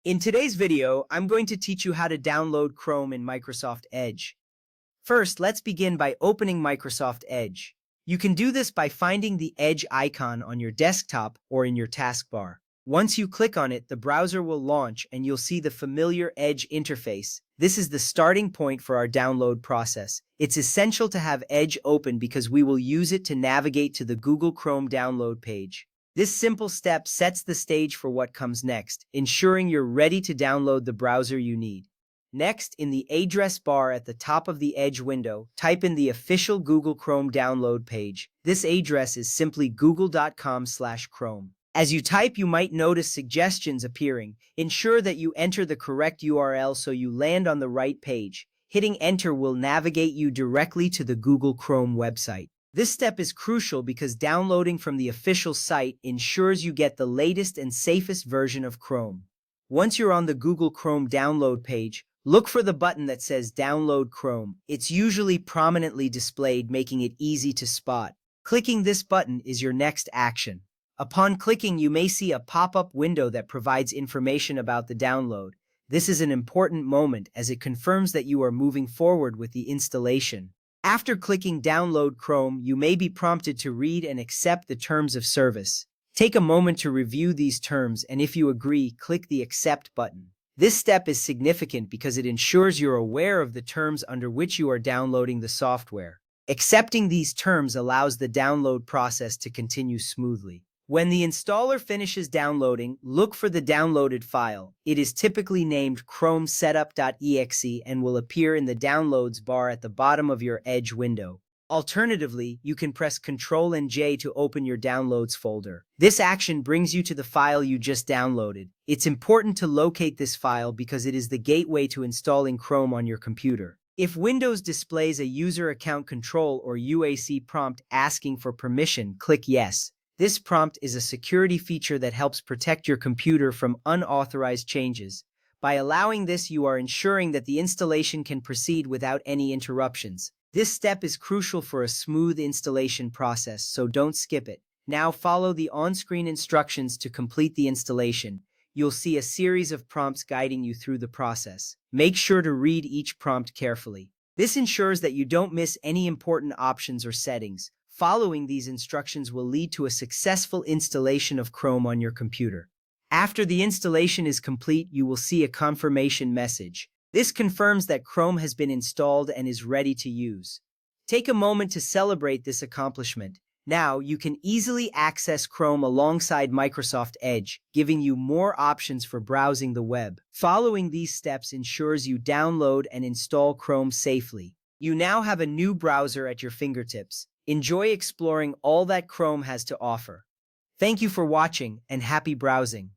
In today's video, I'm going to teach you how to download Chrome in Microsoft Edge. First, let's begin by opening Microsoft Edge. You can do this by finding the Edge icon on your desktop or in your taskbar. Once you click on it, the browser will launch and you'll see the familiar Edge interface. This is the starting point for our download process. It's essential to have Edge open because we will use it to navigate to the Google Chrome download page. This simple step sets the stage for what comes next, ensuring you're ready to download the browser you need. Next, in the address bar at the top of the Edge window, type in the official Google Chrome download page. This address is simply google.com/Chrome. As you type, you might notice suggestions appearing. Ensure that you enter the correct URL so you land on the right page. Hitting enter will navigate you directly to the Google Chrome website. This step is crucial because downloading from the official site ensures you get the latest and safest version of Chrome. Once you're on the Google Chrome download page, look for the button that says Download Chrome. It's usually prominently displayed, making it easy to spot. Clicking this button is your next action. Upon clicking, you may see a pop-up window that provides information about the download. This is an important moment as it confirms that you are moving forward with the installation. After clicking Download Chrome, you may be prompted to read and accept the terms of service. Take a moment to review these terms, and if you agree, click the Accept button. This step is significant because it ensures you're aware of the terms under which you are downloading the software. Accepting these terms allows the download process to continue smoothly. When the installer finishes downloading, look for the downloaded file. It is typically named Chrome Setup.exe and will appear in the Downloads bar at the bottom of your Edge window. Alternatively, you can press Ctrl and J to open your Downloads folder. This action brings you to the file you just downloaded. It's important to locate this file because it is the gateway to installing Chrome on your computer. If Windows displays a User Account Control or UAC prompt asking for permission, click Yes. This prompt is a security feature that helps protect your computer from unauthorized changes. By allowing this, you are ensuring that the installation can proceed without any interruptions. This step is crucial for a smooth installation process, so don't skip it. Now follow the on-screen instructions to complete the installation. You'll see a series of prompts guiding you through the process. Make sure to read each prompt carefully. This ensures that you don't miss any important options or settings. Following these instructions will lead to a successful installation of Chrome on your computer. After the installation is complete, you will see a confirmation message. This confirms that Chrome has been installed and is ready to use. Take a moment to celebrate this accomplishment. Now, you can easily access Chrome alongside Microsoft Edge, giving you more options for browsing the web. Following these steps ensures you download and install Chrome safely. You now have a new browser at your fingertips. Enjoy exploring all that Chrome has to offer. Thank you for watching and happy browsing.